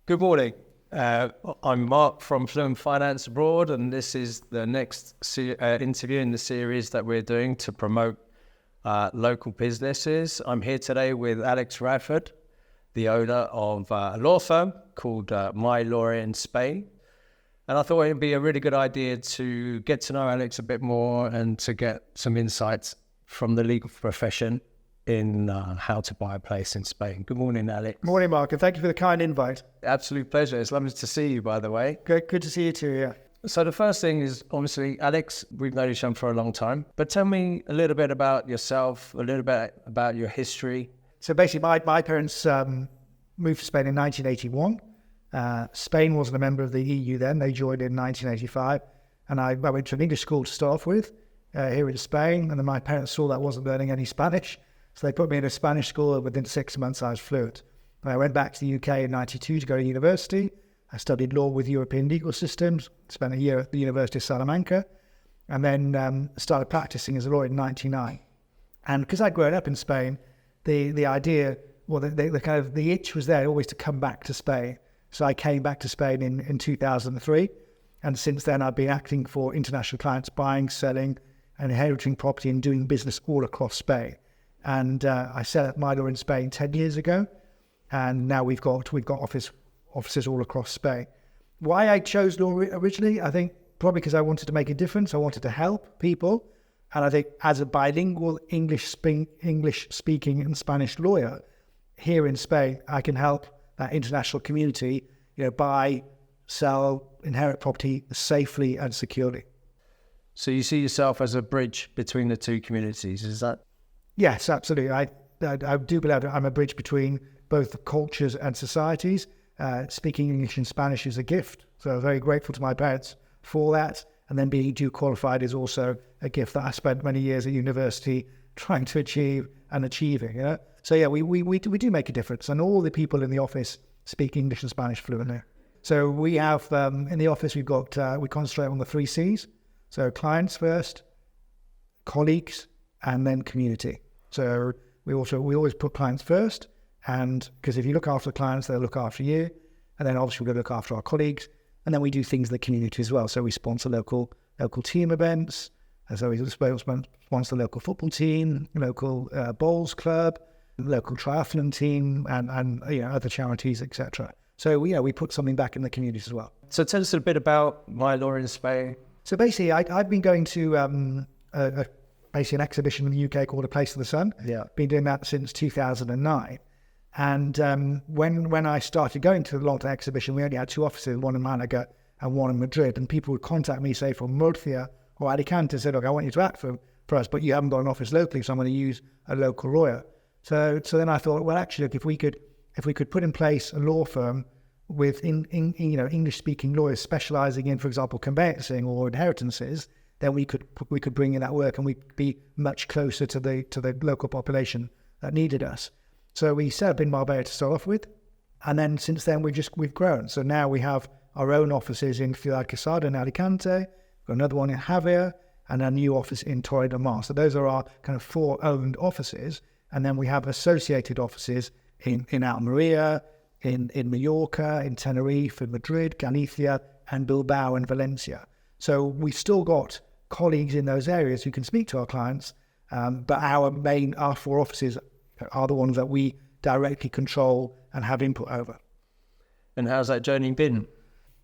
Good morning. I'm Marc from Fluent Finance Abroad, and this is the next interview in the series that we're doing to promote local businesses. I'm here today with Alex Radford, the owner of a law firm called My Lawyer in Spain. And I thought it'd be a really good idea to get to know Alex a bit more and to get some insights from the legal profession in how to buy a place in Spain. Good morning, Alex. Morning, Mark, and thank you for the kind invite. Absolute pleasure. It's lovely to see you, by the way. Good to see you too, yeah. So the first thing is, obviously, Alex, we've known each other for a long time, but tell me a little bit about yourself, a little bit about your history. So basically, my parents moved to Spain in 1981. Spain wasn't a member of the EU then. They joined in 1985. And I went to an English school to start off with here in Spain. And then my parents saw that I wasn't learning any Spanish. So they put me in a Spanish school, and within 6 months I was fluent. And I went back to the UK in 92 to go to university. I studied law with European legal systems, spent a year at the University of Salamanca, and then started practicing as a lawyer in 99. And because I'd grown up in Spain, the idea, well, the itch was there always to come back to Spain. So I came back to Spain in 2003. And since then I've been acting for international clients, buying, selling, and inheriting property and doing business all across Spain. And I set up My Lawyer in Spain 10 years ago, and now we've got offices all across Spain. Why I chose law originally, I think probably because I wanted to make a difference. I wanted to help people, and I think as a bilingual English speaking and Spanish lawyer here in Spain, I can help that international community, buy, sell, inherit property safely and securely. So you see yourself as a bridge between the two communities, is that? Yes, absolutely. I do believe I'm a bridge between both the cultures and societies. Speaking English and Spanish is a gift, so I'm very grateful to my parents for that. And then being dual qualified is also a gift that I spent many years at university trying to achieve and achieving. So yeah, we do make a difference, and all the people in the office speak English and Spanish fluently. So we have in the office we concentrate on the 3 C's. So clients first, colleagues, and then community. So we always put clients first, and because if you look after the clients, they'll look after you, and then obviously we're going to look after our colleagues, and then we do things in the community as well. So we sponsor local team events, and so we sponsor the local football team, local bowls club, local triathlon team, and other charities, etc. So we put something back in the community as well. So tell us a bit about My Lawyer in Spain. So basically, I've been going to basically an exhibition in the UK called A Place of the Sun. Yeah. Been doing that since 2009. And when I started going to the London exhibition, we only had 2 offices, one in Malaga and one in Madrid. And people would contact me, say, from Murcia or Alicante, and say, look, I want you to act for us, but you haven't got an office locally, so I'm going to use a local lawyer. So then I thought, well, actually, look, if we could put in place a law firm with English-speaking lawyers specialising in, for example, conveyancing or inheritances, then we could bring in that work, and we'd be much closer to the local population that needed us. So we set up in Marbella to start off with, and then since then we've grown. So now we have our own offices in Ciudad Quesada in Alicante, we've got another one in Javier, and a new office in Torre del Mar. So those are our kind of 4 owned offices, and then we have associated offices in Almeria, in Mallorca, in Tenerife, in Madrid, Galicia, and Bilbao and Valencia. So we've still got colleagues in those areas who can speak to our clients, but our 4 offices are the ones that we directly control and have input over. And how's that journey been?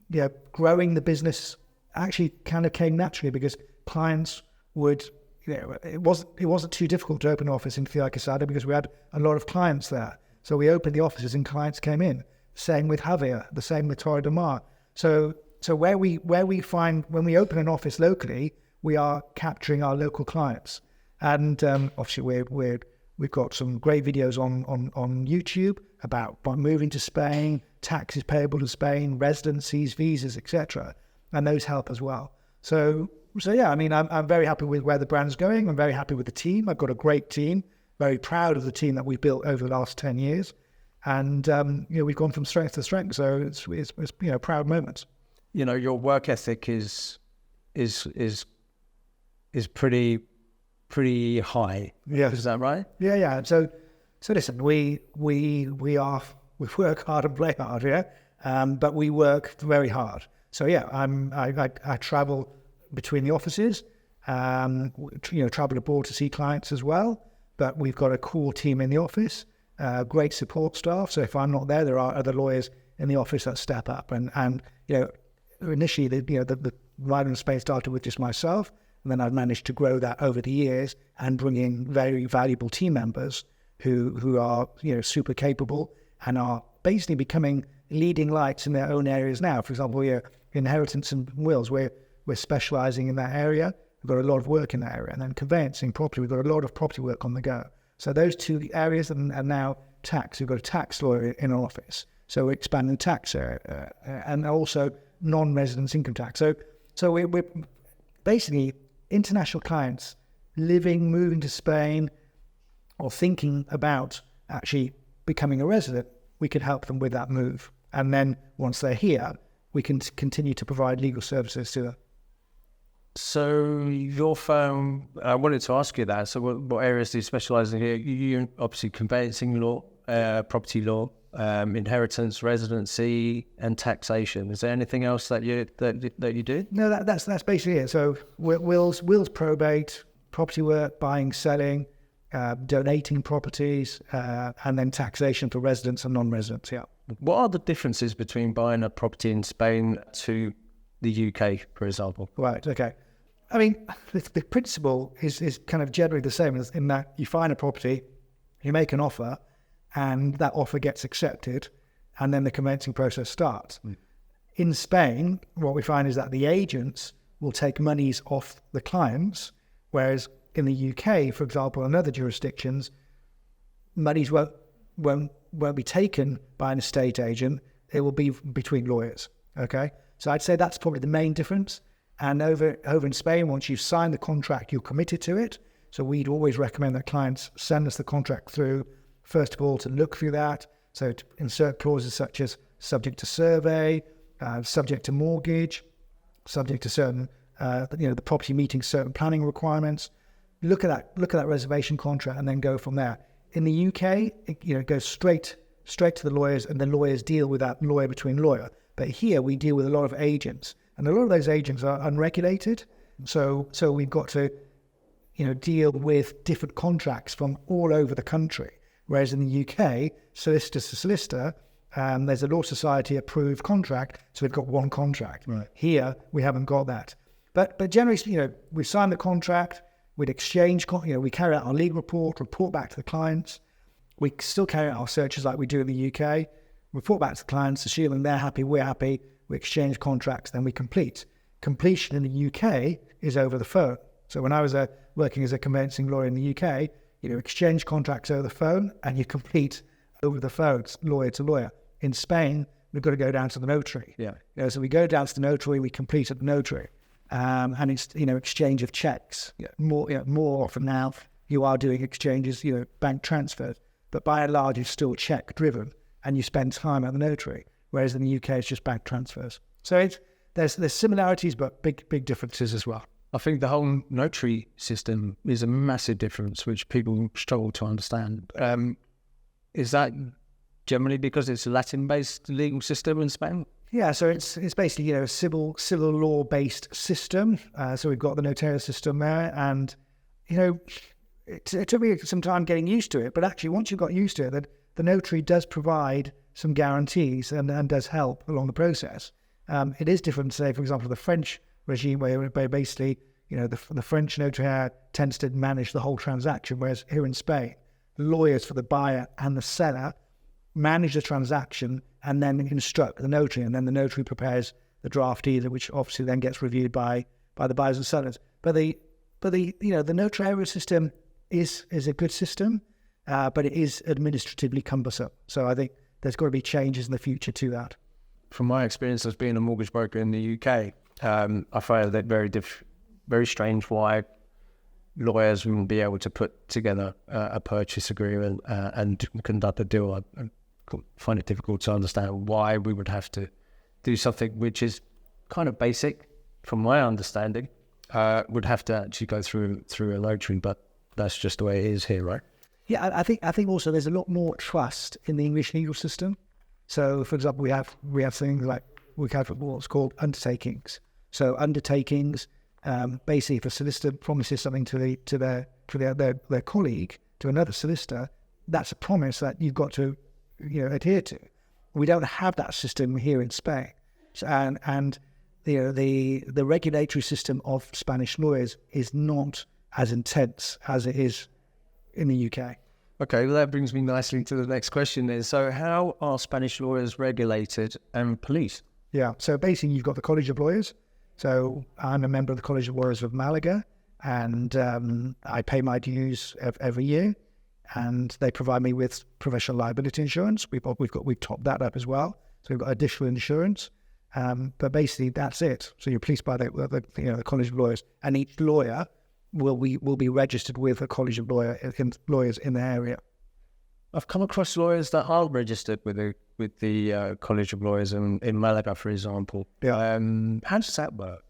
Yeah, growing the business actually kind of came naturally because clients would, it wasn't too difficult to open an office in Ciudad Quesada because we had a lot of clients there. So we opened the offices and clients came in. Same with Javier, the same with Torre del Mar. So where we find, when we open an office locally, we are capturing our local clients. And obviously we've got some great videos on YouTube about moving to Spain, taxes payable to Spain, residencies, visas, etc. And those help as well. So yeah, I mean, I'm very happy with where the brand's going. I'm very happy with the team. I've got a great team. Very proud of the team that we've built over the last 10 years. And we've gone from strength to strength. So it's proud moments. Your work ethic is pretty high. Yeah. Is that right? Yeah. So listen, we are We work hard and play hard, yeah. But we work very hard. So yeah, I travel between the offices, travel abroad to see clients as well. But we've got a core team in the office, great support staff. So if I'm not there, there are other lawyers in the office that step up. And initially, the Ride in Spain started with just myself, and then I've managed to grow that over the years and bring in very valuable team members who are super capable and are basically becoming leading lights in their own areas now. For example, inheritance and wills, we're specialising in that area. We've got a lot of work in that area, and then conveyancing property. We've got a lot of property work on the go. So those two areas, and now tax. We've got a tax lawyer in our office, so we're expanding tax area, and also non-residence income tax. So we're basically international clients moving to Spain, or thinking about actually becoming a resident. We can help them with that move, and then once they're here, we can continue to provide legal services to them. So your firm, I wanted to ask you that. So what areas do you specialise in here? You obviously conveyancing law, property law, inheritance, residency, and taxation. Is there anything else that you do? No, that's basically it. So wills, probate, property work, buying, selling, donating properties, and then taxation for residents and non-residents. Yeah. What are the differences between buying a property in Spain to the UK, for example? Right. Okay. I mean, the principle is kind of generally the same, in that you find a property, you make an offer, and that offer gets accepted, and then the conveyancing process starts. In Spain, what we find is that the agents will take monies off the clients, whereas in the UK, for example, and other jurisdictions, monies won't be taken by an estate agent. It will be between lawyers. Okay, so I'd say that's probably the main difference. And over in Spain, once you've signed the contract, you're committed to it. So we'd always recommend that clients send us the contract through, first of all, to look through that. So to insert clauses such as subject to survey, subject to mortgage, subject to certain, the property meeting certain planning requirements. Look at that reservation contract, and then go from there. In the UK, it goes straight to the lawyers, and the lawyers deal with that lawyer between lawyer. But here we deal with a lot of agents, and a lot of those agents are unregulated. So we've got to, deal with different contracts from all over the country. Whereas in the UK, solicitor to solicitor, there's a law society approved contract, so we've got one contract. Right. Here we haven't got that. But generally, we sign the contract, we'd exchange, we carry out our legal report back to the clients. We still carry out our searches like we do in the UK. Report back to the clients, assuming they're happy, we're happy. We exchange contracts, then we complete. Completion in the UK is over the phone. So when I was working as a conveyancing lawyer in the UK, exchange contracts over the phone, and you complete over the phone, lawyer to lawyer. In Spain, we've got to go down to the notary. Yeah. So we go down to the notary, we complete at the notary, and it's exchange of checks. More often now, you are doing exchanges, bank transfers, but by and large, it's still check driven, and you spend time at the notary. Whereas in the UK, it's just bank transfers. So there's similarities, but big differences as well. I think the whole notary system is a massive difference, which people struggle to understand. Is that generally because it's a Latin-based legal system in Spain? Yeah, so it's basically a civil law-based system. So we've got the notarial system there, and it took me some time getting used to it. But actually, once you've got used to it, the notary does provide some guarantees and does help along the process. It is different, say, for example, the French regime, where basically, the French notary tends to manage the whole transaction, whereas here in Spain, lawyers for the buyer and the seller manage the transaction and then instruct the notary, and then the notary prepares the draft deed, which obviously then gets reviewed by the buyers and sellers. But the notarial system is a good system, but it is administratively cumbersome. So I think there's got to be changes in the future to that. From my experience as being a mortgage broker in the UK, I find that very strange why lawyers wouldn't be able to put together a purchase agreement and conduct a deal. I find it difficult to understand why we would have to do something which is kind of basic, from my understanding, would have to actually go through a notary, but that's just the way it is here, right? Yeah, I think also there's a lot more trust in the English legal system. So, for example, we have things like we have what's called undertakings. So, undertakings, basically, if a solicitor promises something to their colleague, to another solicitor, that's a promise that you've got to, adhere to. We don't have that system here in Spain, and the regulatory system of Spanish lawyers is not as intense as it is in the UK. Okay, well, that brings me nicely to the next question then. So how are Spanish lawyers regulated and policed? Yeah, so basically you've got the College of Lawyers. So I'm a member of the College of Lawyers of Malaga, and I pay my dues every year, and they provide me with professional liability insurance. We've topped that up as well, so we've got additional insurance. But basically that's it. So you're policed by the College of Lawyers, and each lawyer will be registered with a College of Lawyers in the area. I've come across lawyers that aren't registered with the College of Lawyers in Malaga, for example. Yeah. How does that work?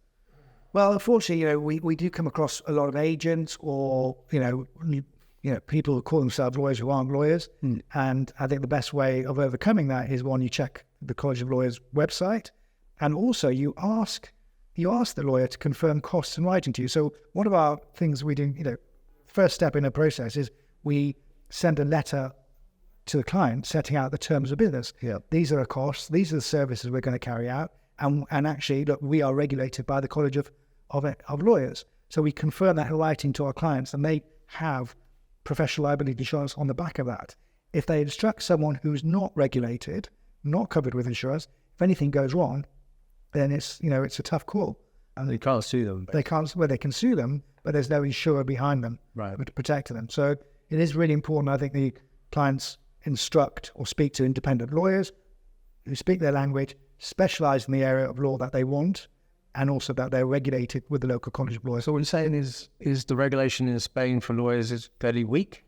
Well, unfortunately, we do come across a lot of agents or people who call themselves lawyers who aren't lawyers. And I think the best way of overcoming that is, one, you check the College of Lawyers website, and also you ask the lawyer to confirm costs in writing to you. So one of our things we do, first step in the process is we send a letter to the client setting out the terms of business. Yeah. These are our costs. These are the services we're going to carry out. And actually, look, we are regulated by the College of Lawyers. So we confirm that in writing to our clients, and they have professional liability insurance on the back of that. If they instruct someone who's not regulated, not covered with insurance, if anything goes wrong, then it's a tough call. And you can't sue them. They can't. Well, they can sue them, but there's no insurer behind them to protect them. So it is really important. I think the clients instruct or speak to independent lawyers who speak their language, specialise in the area of law that they want, and also that they're regulated with the local College of Lawyers. So what you're saying is the regulation in Spain for lawyers is fairly weak?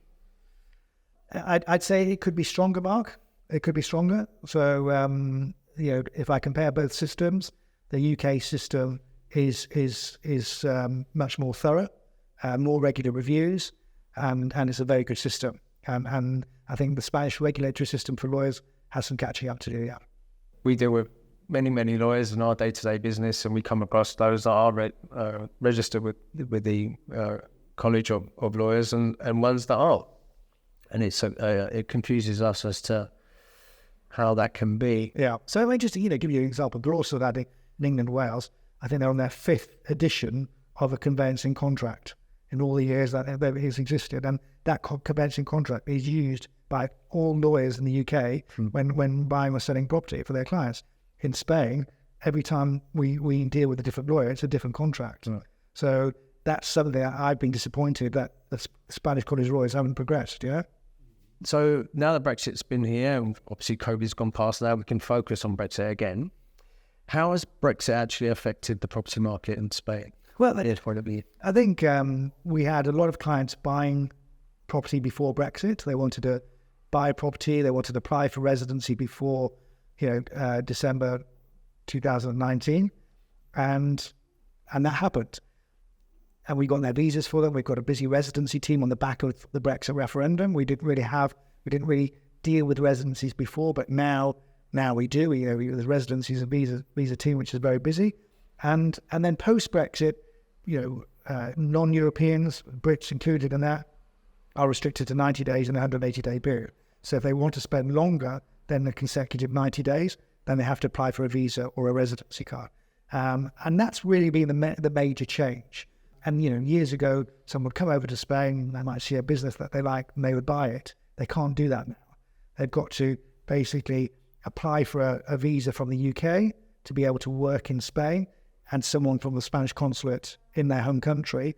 I'd say it could be stronger, Mark. It could be stronger. So, if I compare both systems, the UK system is much more thorough, more regular reviews, and it's a very good system. And I think the Spanish regulatory system for lawyers has some catching up to do, yeah. We deal with many lawyers in our day-to-day business, and we come across those that are registered with the College of Lawyers and ones that aren't. And it confuses us as to how that can be. Yeah. So let me just give you an example. They're also that in England and Wales, I think they're on their 5th edition of a conveyancing contract in all the years that it has existed. And that conveyancing contract is used by all lawyers in the UK when buying or selling property for their clients. In Spain, every time we deal with a different lawyer, it's a different contract. Right. So that's something that I've been disappointed that the Spanish College of Lawyers haven't progressed, yeah? So now that Brexit's been here, and obviously COVID's gone past now, we can focus on Brexit again. How has Brexit actually affected the property market in Spain? Well, I think we had a lot of clients buying property before Brexit. They wanted to buy property, they wanted to apply for residency before December 2019, and that happened. And we got their visas for them. We've got a busy residency team on the back of the Brexit referendum. We didn't really deal with residencies before, but now we do. There's residencies and visa team, which is very busy. And then post Brexit, non-Europeans, Brits included in that, are restricted to 90 days and a 180-day period. So if they want to spend longer than the consecutive 90 days, then they have to apply for a visa or a residency card. And that's really been the major change. And, years ago, someone would come over to Spain, they might see a business that they like, and they would buy it. They can't do that now. They've got to basically apply for a visa from the UK to be able to work in Spain, and someone from the Spanish consulate in their home country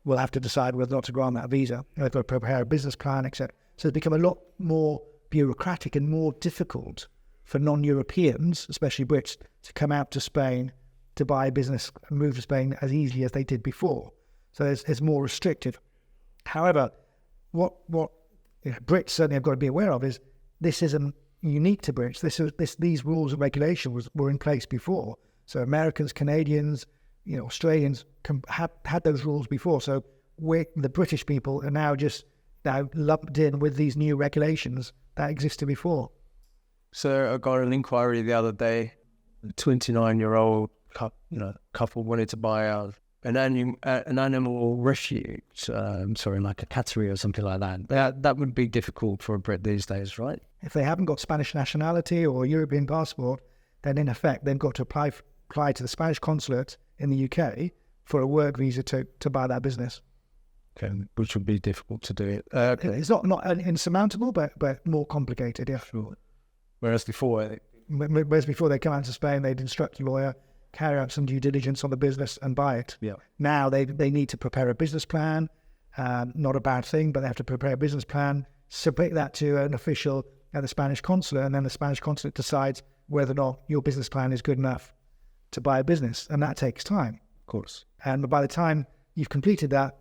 will have to decide whether or not to grant that visa. They've got to prepare a business plan, etc. So it's become a lot more bureaucratic and more difficult for non-Europeans, especially Brits, to come out to Spain to buy a business and move to Spain as easily as they did before. So it's more restrictive. However, what Brits certainly have got to be aware of is this isn't unique to Brits. These rules and regulations were in place before. So Americans, Canadians, Australians had those rules before. So the British people are now lumped in with these new regulations that existed before. So I got an inquiry the other day. A 29-year-old couple wanted to buy an animal refuge, like a cattery or something like that. That would be difficult for a Brit these days, right? If they haven't got Spanish nationality or European passport, then in effect they've got to apply to the Spanish consulate in the UK for a work visa to buy that business. Okay, which would be difficult to do it. It's not insurmountable, but more complicated, yeah. Sure. Whereas before they come out to Spain, they'd instruct a lawyer, carry out some due diligence on the business and buy it. Yeah. Now they need to prepare a business plan, not a bad thing, but they have to prepare a business plan, submit that to an official at the Spanish consulate, and then the Spanish consulate decides whether or not your business plan is good enough to buy a business, and that takes time. Of course. And by the time you've completed that,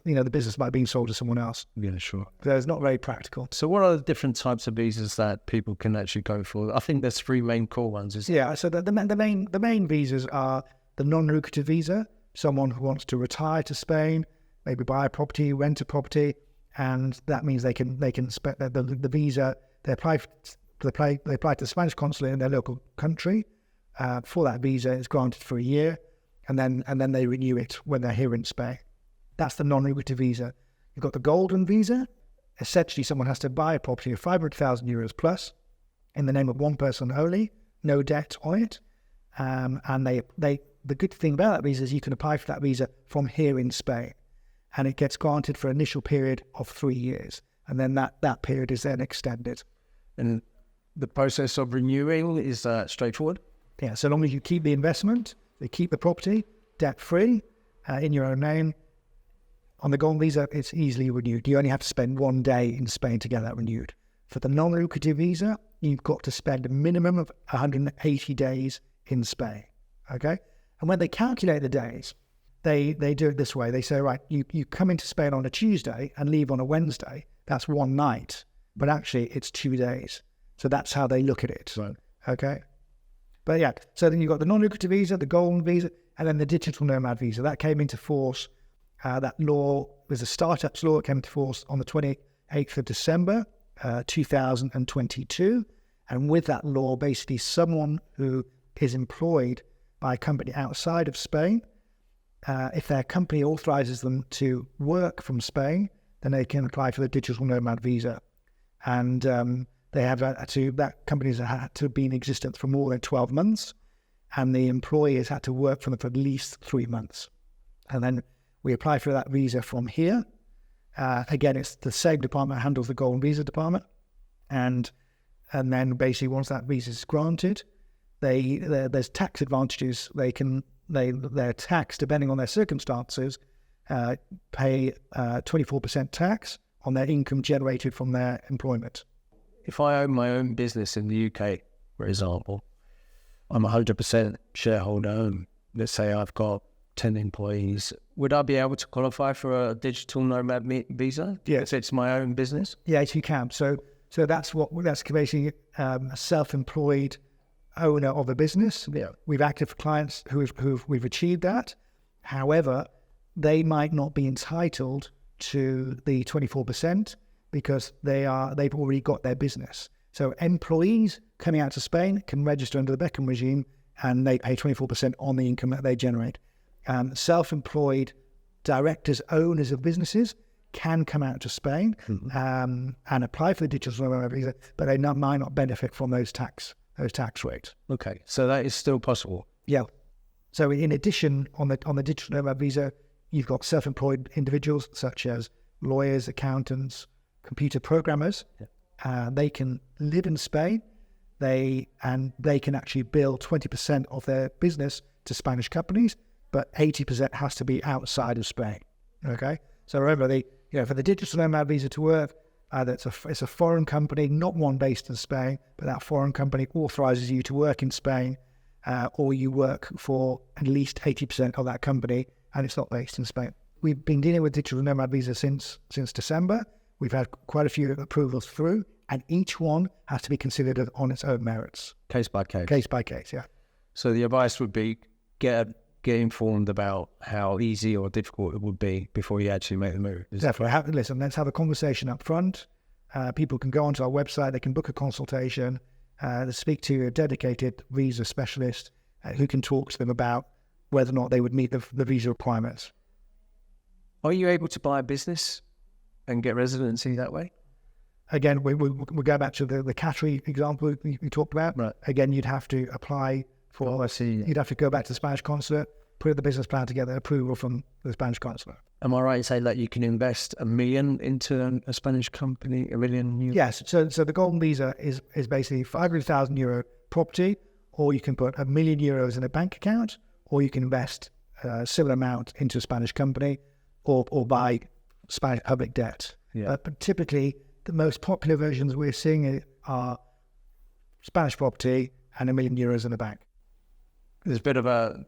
the business might be sold to someone else. Yeah, sure. So it's not very practical. So what are the different types of visas that people can actually go for? I think there's three main core ones, isn't Yeah, so the main visas are the non-lucrative visa, someone who wants to retire to Spain, maybe buy a property, rent a property, and that means they can spend the visa, they apply to the Spanish consulate in their local country for that visa. It's granted for a year, and then they renew it when they're here in Spain. That's the non-lucrative visa. You've got the golden visa. Essentially, someone has to buy a property of 500,000 euros plus in the name of one person only, no debt on it. And the good thing about that visa is you can apply for that visa from here in Spain, and it gets granted for an initial period of 3 years, and then that period is then extended. And the process of renewing is straightforward? Yeah, so long as you keep the investment, you keep the property debt-free in your own name. On the golden visa, it's easily renewed. You only have to spend 1 day in Spain to get that renewed. For the non-lucrative visa, you've got to spend a minimum of 180 days in Spain, okay? And when they calculate the days, they do it this way. They say, right, you come into Spain on a Tuesday and leave on a Wednesday. That's one night, but actually it's 2 days. So that's how they look at it, right. Okay? But yeah, so then you've got the non-lucrative visa, the golden visa, and then the digital nomad visa. That came into force. That law was a startups law. It came into force on the 28th of December, 2022. And with that law, basically someone who is employed by a company outside of Spain, if their company authorizes them to work from Spain, then they can apply for the digital nomad visa. And that companies have had to have been in existence for more than 12 months, and the employees had to work for them for at least 3 months. And then we apply for that visa from here. Again, it's the same department that handles the golden visa department. And then basically once that visa is granted, there's tax advantages. They're taxed depending on their circumstances, pay 24% tax on their income generated from their employment. If I own my own business in the UK, for example, I'm 100% shareholder, and let's say I've got 10 employees, would I be able to qualify for a digital nomad visa? Yes. If it's my own business? Yes, you can. So that's basically a self-employed owner of a business. Yeah. We've acted for clients we've achieved that. However, they might not be entitled to the 24% because they've already got their business. So employees coming out to Spain can register under the Beckham regime, and they pay 24% on the income that they generate. Self-employed directors, owners of businesses can come out to Spain and apply for the digital nomad visa, but they might not benefit from those tax rates. Okay, so that is still possible. Yeah. So in addition, on the digital nomad visa, you've got self-employed individuals such as lawyers, accountants, computer programmers. Yeah. They can live in Spain. They can actually bill 20% of their business to Spanish companies, but 80% has to be outside of Spain. Okay, so remember, for the digital nomad visa to work, it's a foreign company, not one based in Spain, but that foreign company authorizes you to work in Spain, or you work for at least 80% of that company, and it's not based in Spain. We've been dealing with digital nomad visa since December. We've had quite a few approvals through, and each one has to be considered on its own merits. Case by case. Case by case, yeah. So the advice would be get informed about how easy or difficult it would be before you actually make the move. Definitely. Let's have a conversation up front. People can go onto our website, they can book a consultation, speak to a dedicated visa specialist who can talk to them about whether or not they would meet the visa requirements. Are you able to buy a business and get residency that way? Again, we go back to the Qatari example we talked about. Right. Again, you'd have to apply for. Oh, I see. You'd have to go back to the Spanish consulate, put the business plan together, approval from the Spanish consulate. Am I right to say that you can invest $1 million into a Spanish company, $1 million? Yes. So the golden visa is basically €500,000 property, or you can put €1 million in a bank account, or you can invest a similar amount into a Spanish company, or buy Spanish public debt. Yeah. But typically, the most popular versions we're seeing are Spanish property and €1 million in the bank. There's a bit of a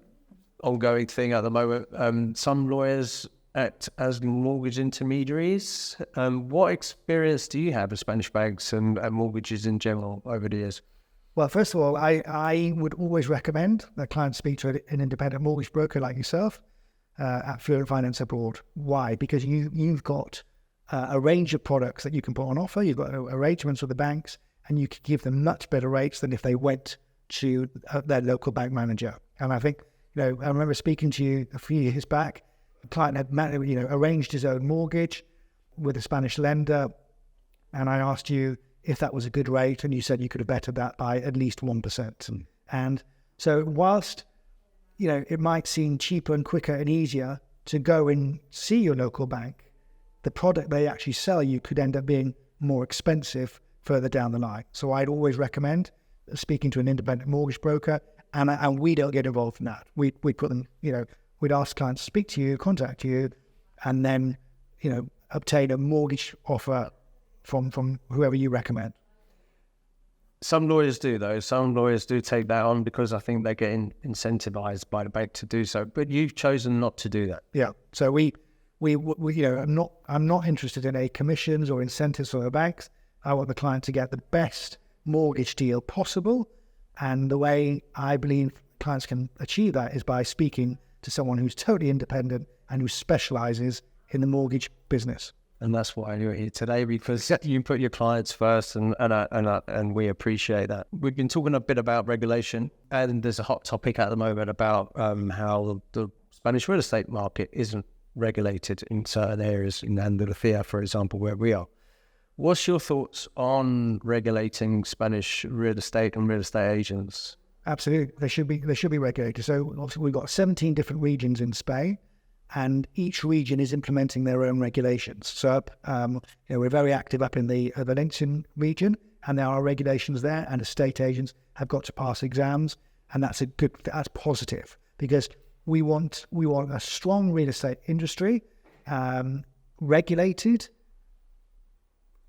ongoing thing at the moment. Some lawyers act as mortgage intermediaries. What experience do you have of Spanish banks and mortgages in general over the years? Well, first of all, I would always recommend that clients speak to an independent mortgage broker like yourself at Fluent Finance Abroad. Why? Because you've got a range of products that you can put on offer. You've got arrangements with the banks, and you can give them much better rates than if they went to their local bank manager. And I think, I remember speaking to you a few years back. The client had, arranged his own mortgage with a Spanish lender, and I asked you if that was a good rate, and you said you could have bettered that by at least 1%. And so, whilst it might seem cheaper and quicker and easier to go and see your local bank, the product they actually sell you could end up being more expensive further down the line. So I'd always recommend speaking to an independent mortgage broker, and we don't get involved in that. We put them, we'd ask clients to speak to you, contact you, and then, obtain a mortgage offer from whoever you recommend. Some lawyers do, though. Some lawyers do take that on because I think they're getting incentivized by the bank to do so. But you've chosen not to do that. Yeah. So we I'm not interested in any commissions or incentives from the banks. I want the client to get the best mortgage deal possible, and the way I believe clients can achieve that is by speaking to someone who's totally independent and who specializes in the mortgage business. And that's why you're here today, because you put your clients first, and we appreciate that. We've been talking a bit about regulation, and there's a hot topic at the moment about how the Spanish real estate market isn't regulated in certain areas in Andalusia, for example, where we are. What's your thoughts on regulating Spanish real estate and real estate agents? Absolutely, they should be regulated. So obviously we've got 17 different regions in Spain, and each region is implementing their own regulations. So we're very active up in the Valencian region, and there are regulations there, and estate agents have got to pass exams, and that's positive, because we want a strong real estate industry, regulated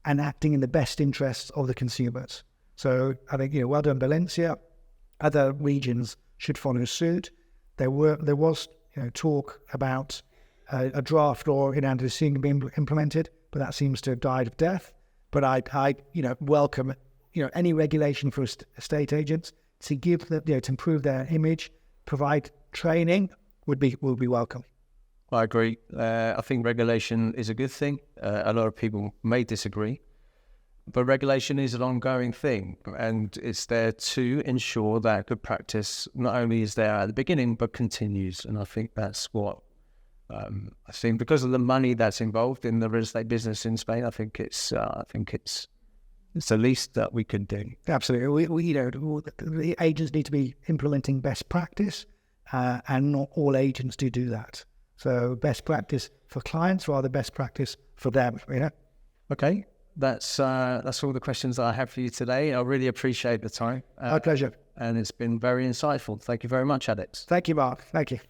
and acting in the best interests of the consumers. So I think, well done Valencia. Other regions should follow suit. There was talk about a draft law in Andalusia being implemented, but that seems to have died of death. But I welcome any regulation for estate agents to give them, to improve their image, provide training would be welcome. I agree. I think regulation is a good thing. A lot of people may disagree, but regulation is an ongoing thing, and it's there to ensure that good practice not only is there at the beginning but continues. And I think that's what I think, because of the money that's involved in the real estate business in Spain. I think it's the least that we could do. Absolutely. The agents need to be implementing best practice, and not all agents do that. So best practice for clients rather than best practice for them. Okay. That's all the questions that I have for you today. I really appreciate the time. My pleasure. And it's been very insightful. Thank you very much, Alex. Thank you, Mark. Thank you.